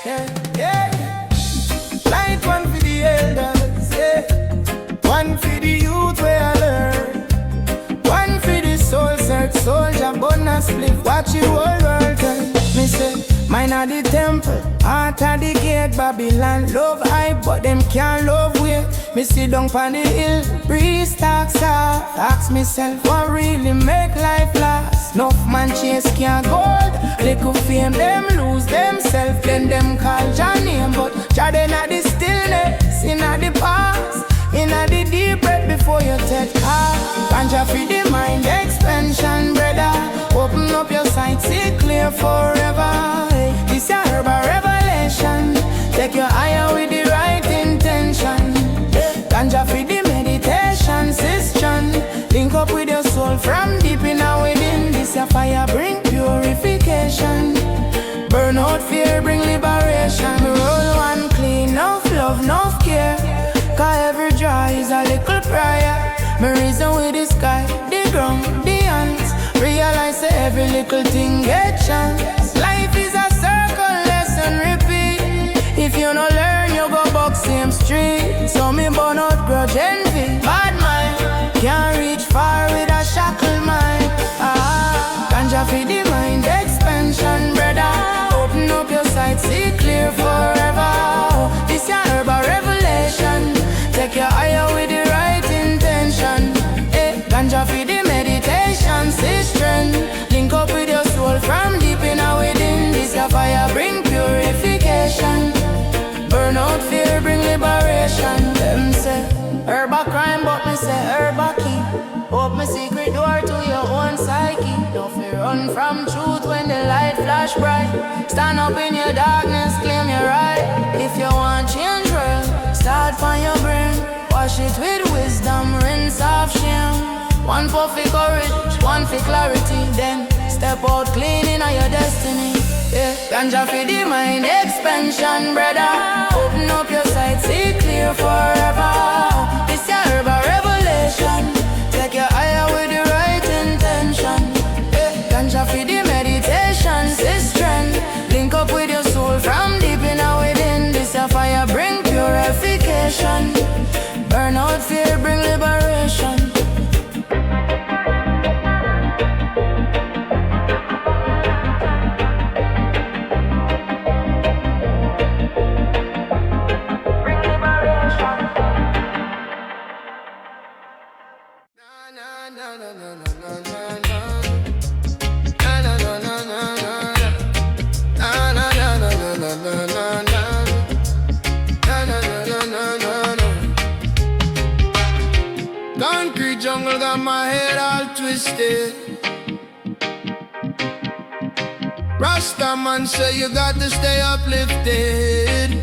yeah. Light one for the elders, yeah. One for the youth where I learn. One for the soul search soldier, bonus split. Watch the whole world turn. Me say, mine are the temple, heart of the gate. Babylon love hype, but them can't love weight. Me sit down on the hill, breeze talks off. Ask myself, what really make life last? Enough man chase can't gold. Little fame, them lose themselves. Then them call Jah name, but Jah then at the stillness, in at the past, in at the deep breath before you take off. Ganja for the mind expansion, brother. Open up your sight, see clear forever. Hey, this your herbal revelation. Take your higher with the right intention. Ganja for the meditation session. Link up with your soul from deep in and within. This your fire bring purification. Burn out fear, bring liberation. Roll one clean, no love, no care. Cause every draw is a little prayer. Me reason with the sky, the ground, the ants. Realize that every little thing get chance. Life is a circle, lesson repeat. If you no learn, you go back same street. So me burn out grudge envy. Bad mind can't reach far with a shackle mind. Ganja for the mind expansion, brother. Open up your sight, see clear forever. This your herbal revelation. Take your higher with the right intention. Ganja for the meditation, see strength. Link up with your soul from deep in and within. This your fire bring purification. Burn out fear, bring liberation. Them say herb a crime, but me say herb a key. Open my secret door to your own psyche. Don't fear run from truth when the light flash bright. Stand up in your darkness, claim your right. If you want change world, start from your brain. Wash it with wisdom, rinse off shame. One for courage, one for clarity. Then step out clean in your destiny. Yeah. Ganja for the mind expansion, brother. Open up your sight, see clear forever. This your herbal revelation. Take your higher with the right intention. Yeah. Ganja for the meditation, see strength. Link up with your soul from deep in and within. This your fire bring purification. Burn out fear, bring liberation. Concrete jungle got my head all twisted. Rasta man say you got to stay uplifted.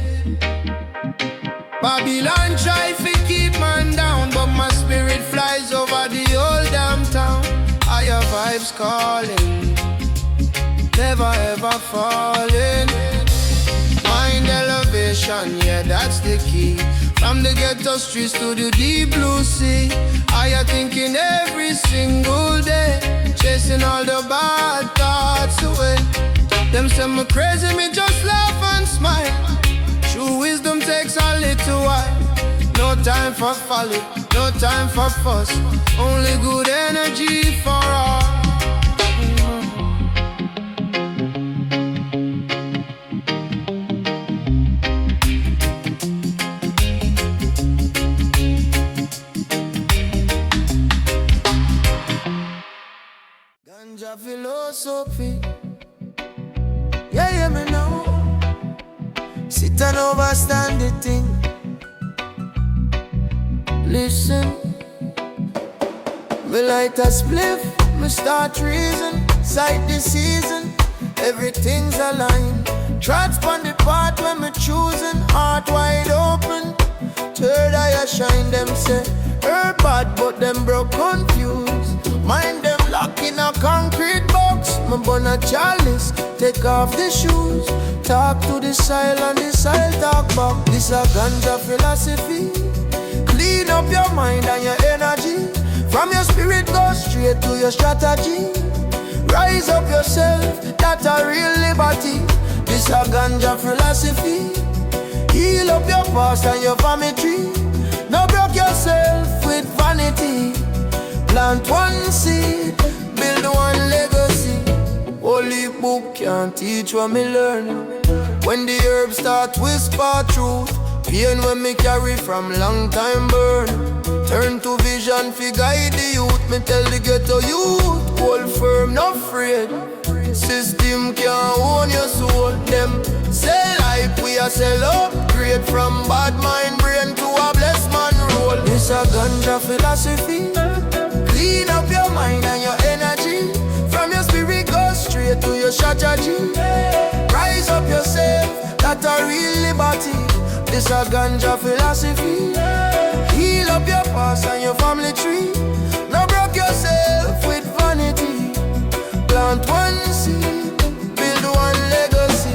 Babylon try to keep man down, but my spirit flies over the whole damn town. Higher vibes calling, never ever falling. Mind elevation, yeah, that's the key. From the ghetto streets to the deep blue sea, I am thinking every single day, chasing all the bad thoughts away. Them say me crazy, me just laugh and smile. True wisdom takes a little while. No time for folly, no time for fuss. Only good energy for all. Ganja philosophy, yeah, me know. Sit and overstand the thing. Listen, me light a spliff, me start reason. Sight the season, everything's aligned. Tracks on the path when me choosing. Heart wide open, third eye shine. Them say, her bad but them broke confused. Mind them locked in a concrete box. Me burn a chalice, take off the shoes. Talk to the soil and the soil talk back. This a ganja philosophy. Clean up your mind and your energy. From your spirit go straight to your strategy. Rise up yourself, that's a real liberty. This a ganja philosophy. Heal up your past and your family tree. No broke yourself with vanity. Plant one seed, build one legacy. Holy book can't teach what me learn. When the herbs start whisper truth, pain when me carry from long time burn. Turn to vision fi guide the youth. Me tell the ghetto youth, hold firm, not afraid. System can't own your soul. Them sell hype, we a sell upgrade. From bad mind brain to a blessed man roll. This a ganja philosophy. Clean up your mind and your energy. From your spirit go straight to your strategy. Rise up yourself, that's a real liberty. This a ganja philosophy. Heal up your past and your family tree. No broke yourself with vanity. Plant one seed, build one legacy.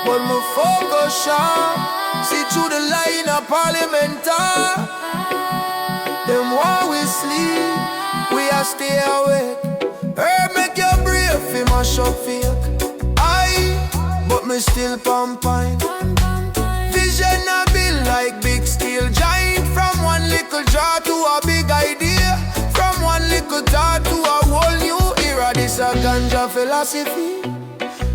But my focus sharp. See through the line of parliamentar. Them while we sleep, we a stay awake. Herb make your brave, fi mash up fake. But me still pumping. Vision a build like big steel giant. From one little jar to a big idea. From one little jar to a whole new era. This a ganja philosophy.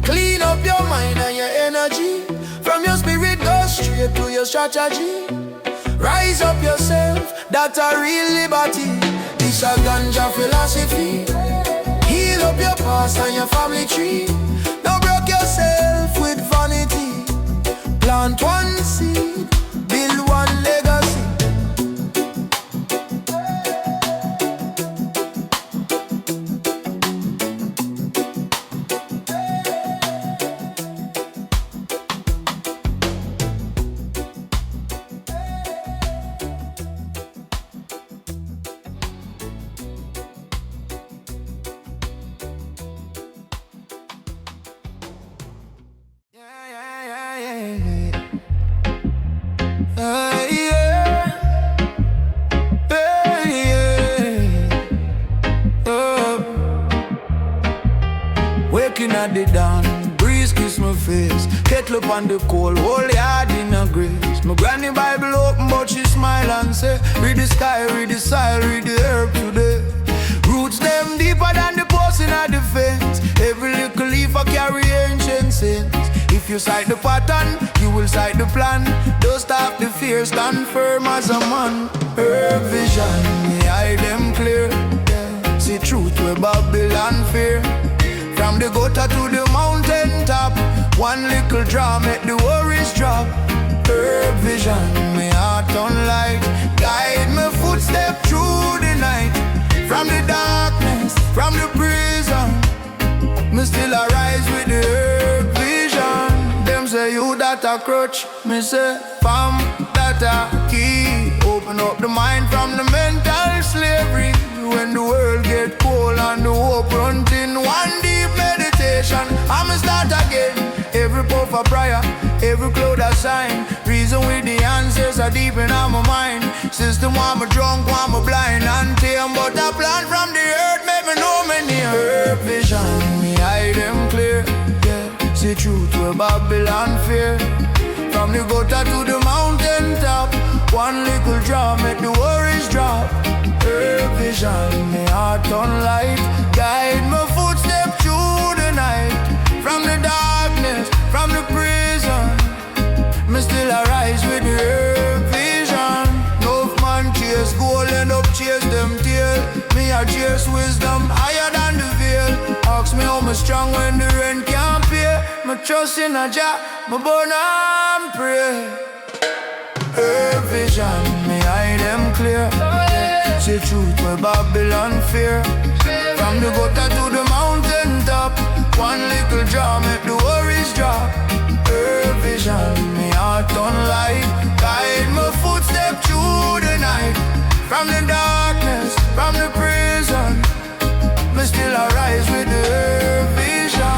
Clean up your mind and your energy. From your spirit go straight to your strategy. Rise up yourself, that's a real liberty. This a ganja philosophy. Heal up your past and your family tree. Don't broke yourself with vanity. Plant one seed, build one legacy. Waking at the dawn, breeze kiss my face. Kettle up on the cold, whole yard in a grace. My granny Bible open but she smile and say, read the sky, read the soil, read the herb today. Roots them deeper than the post in the fence. Every little leaf I carry ancient sins. If you sight the pattern, you will sight the plan. Don't stop the fear, stand firm as a man. Herb vision, me eye them clear. Yeah. See truth where Babylon fear. From the gutter to the mountain top, one little draw make the worries drop. Herb vision, me heart on light. Guide my footstep through the night. From the darkness, from the prison, me still arise with the herb vision. Them say you that a crutch, me say fam that a key. Open up the mind from the mental slavery. When the world get cold and the hope run thin, one deep meditation, I'ma start again. Every puff a prayer, every cloud a sign. Reason with the answers are deep in my mind. System want me drunk, want me blind and tame. But a plan from the earth make me know me near. Herb vision, me eye them clear. Yeah. See truth where Babylon fear. From the gutter to the mountain top, one little drop make the worries drop. Herb vision, me heart on light. Guide my footstep through the night. From the darkness, from the prison, me still arise with the herb vision. No man chase gold, end up chase them tail. Me a chase wisdom higher than the veil. Ask me how me strong when the rent can't pay. Me trust in a Jah, me burn and pray. Herb vision, me eye them clear. See truth where Babylon fear. From the gutter to the mountain top, one little draw make the worries drop. Herb vision, me heart on light. Guide my footstep through the night. From the darkness, from the prison, me still arise with the herb vision.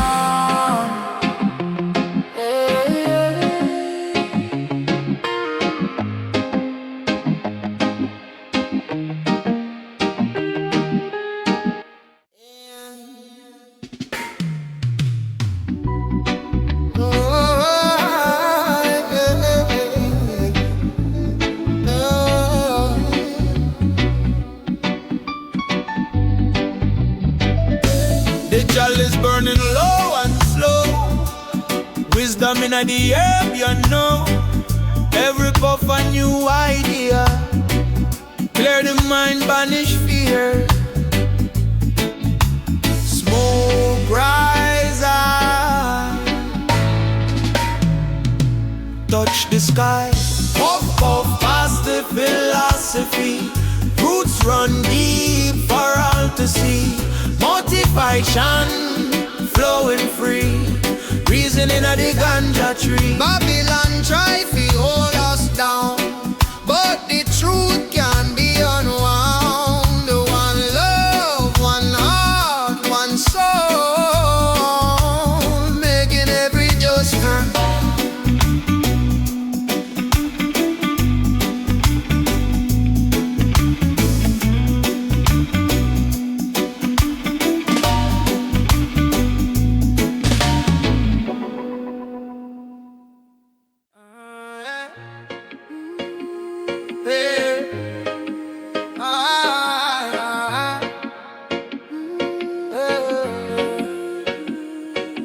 Wisdom in the herb, you know. Every puff a new idea. Clear the mind, banish fear. Smoke rise high. Touch the sky. Puff, puff, past the philosophy. Roots run deep for all to see. Motivation flowing free. Reasoning of the ganja tree. Babylon try to hold us down, but the truth can be unwound. One love, one heart, one soul, making every just turn.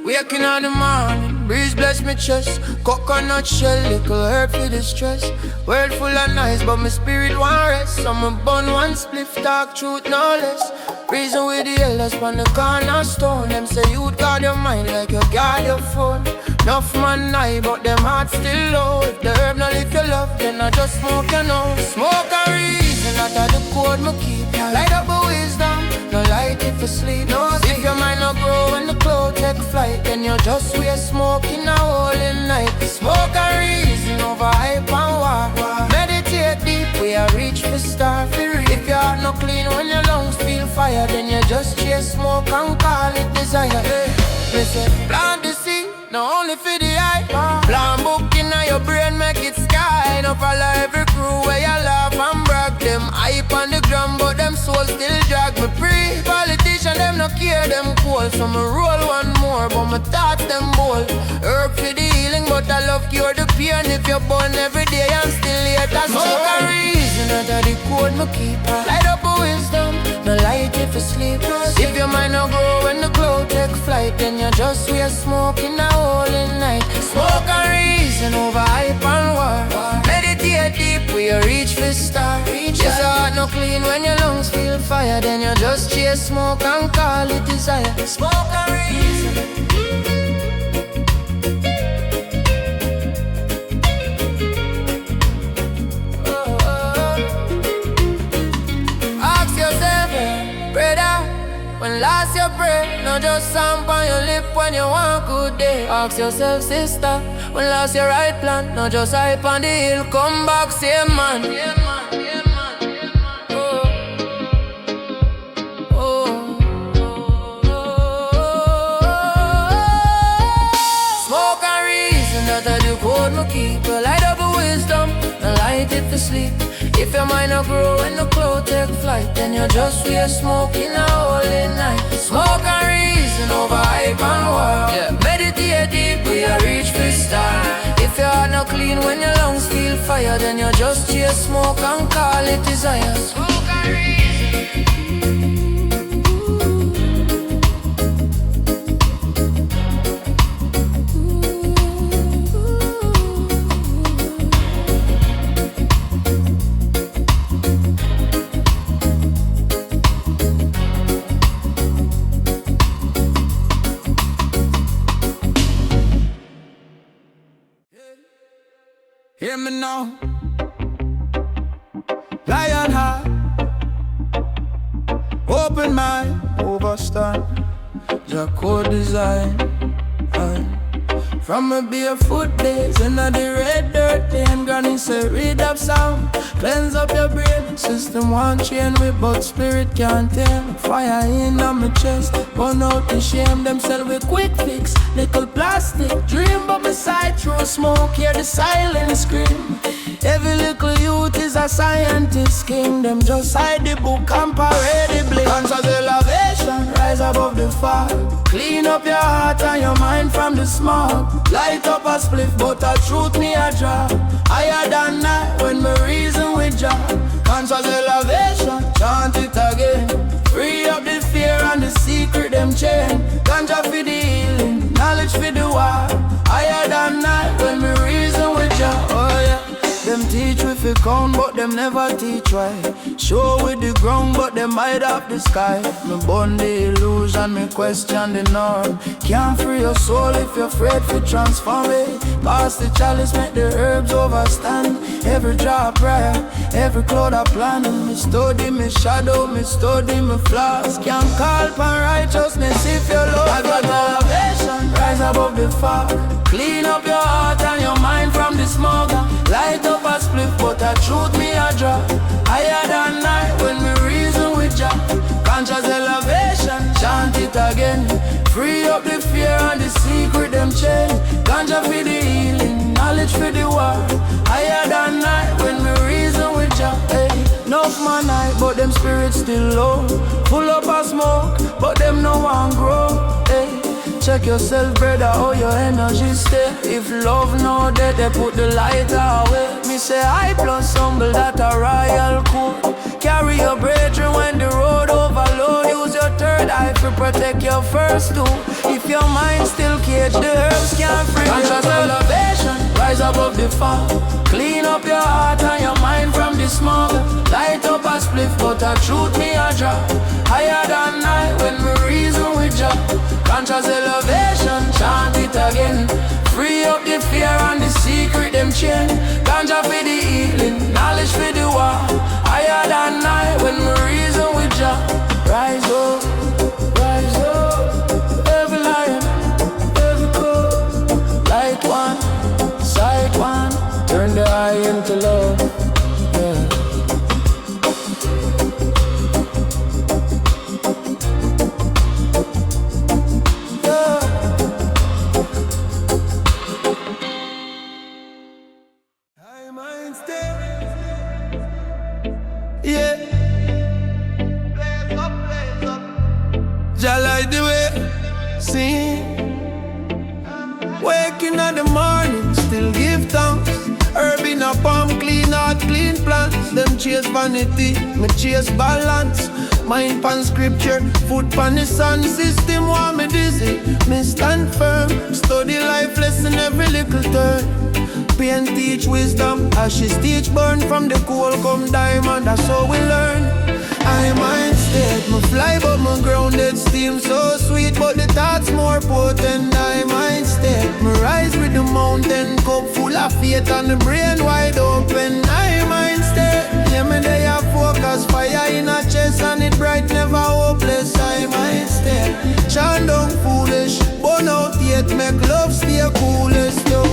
Waking on the morning, breeze bless me chest. Coconut shell, little herb for the stress. World full of nice, but my spirit want rest. So me bun one spliff, talk truth, no less. Reason with the elders on the cornerstone. Them say you guard your mind like you guard your phone. Enough man high, but them heart still low. If the herb not lift your love, then I just smoke, you know. Smoke a reason, that are the code me keep. Light up a wisdom, no light if you sleep. No, if your mind not grow when the cloud take flight, then you just waste smoke in a hole in night. Smoke a reason over hype and war. Meditate deep, we are reach for star. If your heart not clean when your lungs feel fire, then you just chase smoke and call it desire. Listen, plant the seed, not only for the eye. Plant book in your brain, make it sky. No follow every crew where you laugh and brag. Them hype on the ground, but them soul still drag me free. Politician, them no care, them cool. So me roll one more, but my thoughts them bold. Herb for the healing, but I love cure the pain. If you're born every day and still late, that's smoke a reason. That the code me keep. Light up a wisdom, no light if you sleep. If your mind no grow when the cloud take flight, then you just waste smoke in a hole in night. Smoke a reason over hype and war. Meditate deep, we reach for star. Yes, your heart no clean when your lungs feel fire, then you just chase smoke and call it desire. Smoke a reason. When last you pray, not just sound on your lip when you want good day. Ask yourself, sister, when last your right plan, not just hype on the hill, come back, same man. Smoke a reason that I do code me keep. Light up a wisdom, and light it to sleep. If your mind not grow and the cloud take flight, then you just waste smoke in a hole in night. Smoke a reason over hype and war. Meditate deep, we are reach for star. If your heart not clean when your lungs feel fire, then you just chase smoke and call it desire. Smoke a reason. Hear me now, lion heart, open mind, overstand, your core design. From a barefoot days in the red dirt lane, granny say read up sound, cleanse up your brain. System one chain with but spirit can't tame. Fire in on my chest, burn out the shame. Them sell with quick fix, little plastic dream. But beside through smoke, hear the silent scream. Every little youth is a scientist king. Them just hide the book and parade the blame. Conscious elevation, rise above the fog. Clean up your heart and your mind from the smog. Light up a spliff, but a truth me a drop. Higher than night when me reason with Jah. Conscious elevation, chant it again. Free up the fear and the secret them chain. Ganja for the healing, knowledge for the war. Higher than count, but them never teach why. Show with the ground, but them hide up the sky. Me burn the illusion, me question the norm. Can't free your soul if you're afraid to transform it. Pass the chalice, make the herbs overstand. Every drop prayer, every cloud I plan. Me study me shadow, me study me flaws. Can't call upon righteousness if you're low. I got elevation, rise above the fog. Clean up your heart and your mind from the smoke. Light up a split, but a truth me a drop. Higher than night when me reason with Jah. Conscious elevation, chant it again. Free up the fear and the secret them chain. Ganja for the healing, knowledge for the war. Higher than night when me reason with Jah. Hey, enough man night, but them spirits still low. Full up of smoke, but them no one grow. Hey, check yourself, brother, how your energy stay. If love no dead, they put the light away. Me say I plus humble, that a royal code. Carry your brethren when the road overload. Use your third eye to protect your first two. If your mind still caged, the herbs can't free. Conscious elevation, rise above the fog. Clean up your heart and your mind from the smoke. Light up a spliff, but a truth me a drop. Higher than night when we reason with Jah. Conscious elevation, chant it again. Free up the fear and the secret them chain. Ganja for the healing, knowledge for the war. Higher than night when we reason with Jah. Rise up, every lion, every cold. Light one, sight one, turn the eye into love. Yeah. Jah light the way, sing. Waking in the morning, still give thanks. Herb in a palm, clean heart, clean plants. Them chase vanity, me chase balance. Mind pan scripture, foot pan the sun. System want me dizzy, me stand firm. Study life lesson every little turn. Pain teach wisdom, ashes teach burn. From the coal come diamond, that's how we learn. I mind state, me fly but me grounded. Steam so sweet but the thoughts more potent. I mind state, me rise with the mountain. Cup full of faith and the brain wide open. I mind state, yeah me they have focus. Fire in a chest and it bright never hopeless. I mind state, chant down foolish. Burn out yet make love stay coolest yo.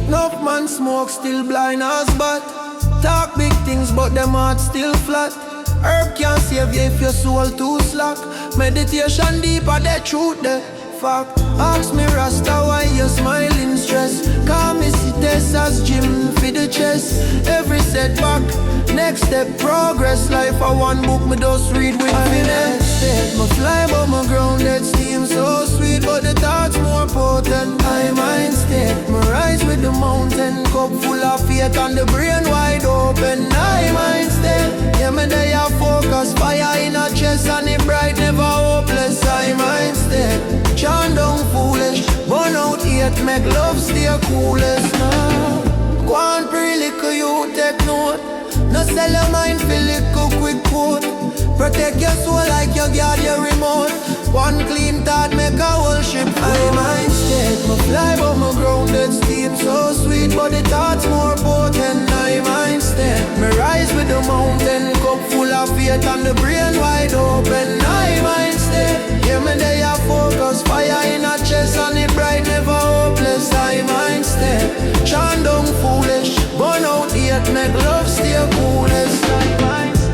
Enough man smoke still blind as bat. Talk big things but them heart still flat. Herb can't save you if your soul too slack. Meditation deeper, the truth, the fact. Ask me Rasta why you smiling stress. Call me see test as gym for the chest. Every setback, next step progress. Life a one book me just read with finesse. Me fly but my grounded. Steam so sweet but the thoughts more potent. I mind state, me rise with the mountain. Cup full of faith and the brain wide open. I mind state, yeah me they have focus. Fire in a chest and it bright never hopeless. I mind state, chant down foolish. Burn out yet make love stay coolest. Go on pretty little you take note. No sell your mind for little quick quote. Protect your soul like you guard your remote. One clean thought make a whole ship float. I mind state, me fly but me grounded. Steam so sweet but the thoughts more potent. I mind state, me rise with the mountain. Cup full of faith and the brain wide open. I mind state, yeah me they have focus. Fire in a chest and it bright never hopeless. I mind state, chant down foolish. Burn out yet make love stay coolest. I mind state.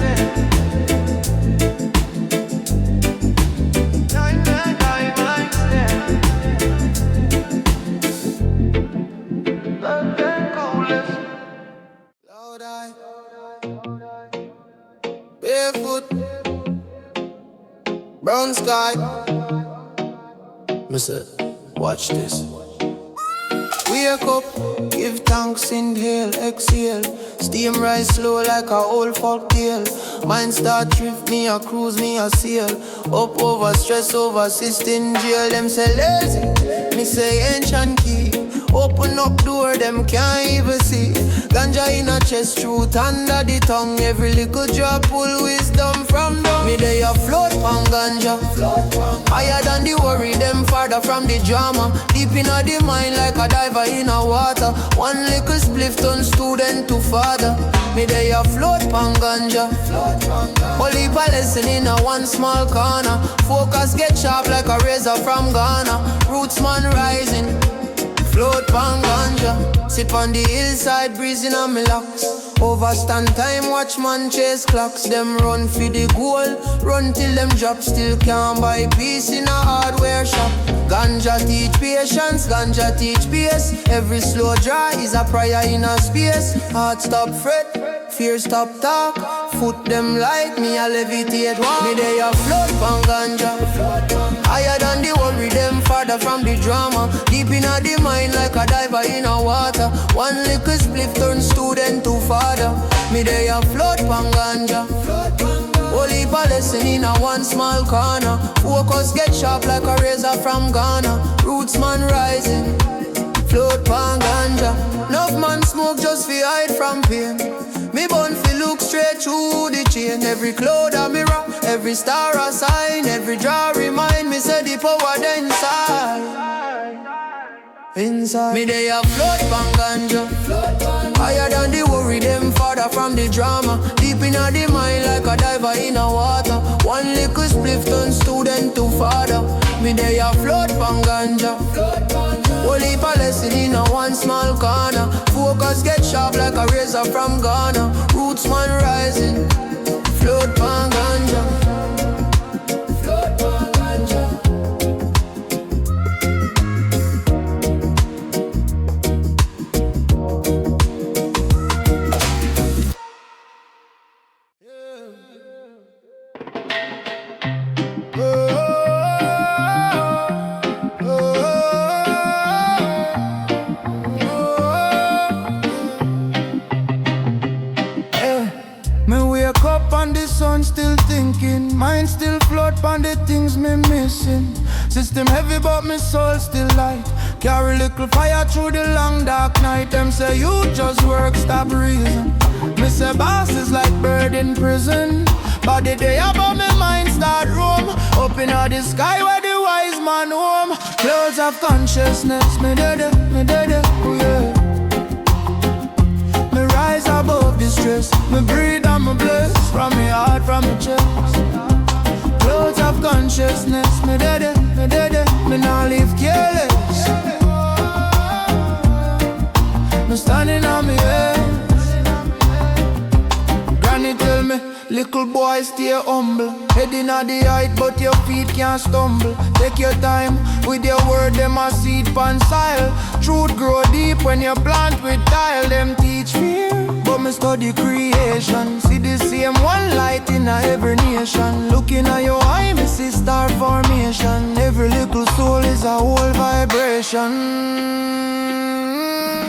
Barefoot, brown sky. Me say, watch this. Wake up, give thanks, inhale, exhale. Steam rise slow like a old folk tale. Mind start drift, me a cruise, me a sail. Up over stress, over system jail. Them say lazy, me say ancient key. Open up door, them can't even see. Ganja in a chest, truth under the tongue. Every little drop pull wisdom from down. Me they a float pan ganja, higher than the worry, them farther from the drama. Deep in the mind like a diver in a water. One little spliff turn student to father. Me they a float pan ganja, only a lesson in a one small corner. Focus get sharp like a razor from Ghana. Roots man rising, float pan ganja. Sit on the hillside breezing on me locks. Overstand time, watch man chase clocks. Them run for the goal, run till them drop. Still can't buy peace in a hardware shop. Ganja teach patience, ganja teach pace. Every slow draw is a prayer in a space. Heart stop fret, fear stop talk. Foot them like me, I levitate walk. Me they a float pan ganja, higher than the worry, them farther from the drama. Deep in the mind like a diver in a water. One little spliff turn student to father. Me they a float pan ganja, only a lesson in a one small corner. Focus get sharp like a razor from Ghana. Roots man rising, float pan ganja. Enough man smoke just fi hide from pain. Me bun fi look straight through the chain. Every cloud a mirror, every star a sign. Every draw remind me say the power dey inside. Me they a float pan ganja, higher than the worry, them farther from the drama. Deep in the mind like a diver in a water. One little spliff turn student to father. Me they a float pan ganja, only a lesson in a one small corner. Focus get sharp like a razor from Ghana. Roots man rising, float pan ganja, float pan ganja. Still thinking, mind still float on the things me missing. System heavy but me soul still light. Carry little fire through the long dark night. Them say you just work, stop reason. Me say boss is like bird in prison. But the day about me mind start roam. Up in the sky where the wise man home. Clouds of consciousness, me did it, oh yeah. Me rise above the stress. Me breathe and me bless. From me heart, from me chest. Clouds of consciousness. Me did it, me not live careless. Me standing on me head. Granny tell me, little boy stay humble. Head in the height but your feet can't stumble. Take your time with your word, them a seed pan soil. Truth grow deep when you plant with tile. Them teach fear, but me study creation. See the same one light in every nation. Looking at your eye, me see star formation. Every little soul is a whole vibration.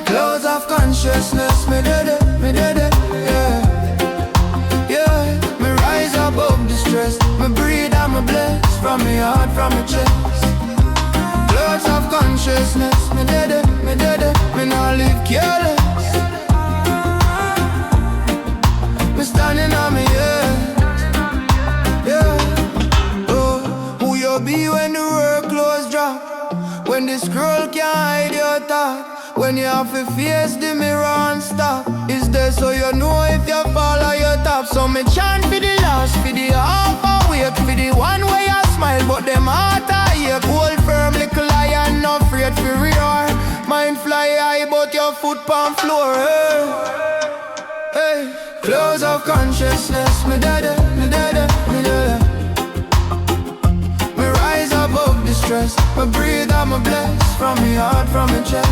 Clouds of consciousness, me did it, yeah. Yeah, me rise above the stress. Me breathe and me bless. From me heart, from me chest. Clouds of consciousness, me did it, me not live careless. Me standing on me head, yeah. Oh, who you be when the work clothes drop? When the scroll can't hide your thought. When you have to face the mirror and stop. Is there so you know if you fall on your top. So me chant for the last, for the half awake, for the one way you smile but them heart a ache. Hold firm, little lion, not afraid for roar. Mind fly high but your foot on floor, hey. Hey, clouds of consciousness, me did it. Me rise above the stress. Me breathe and me bless. From me heart, from me chest.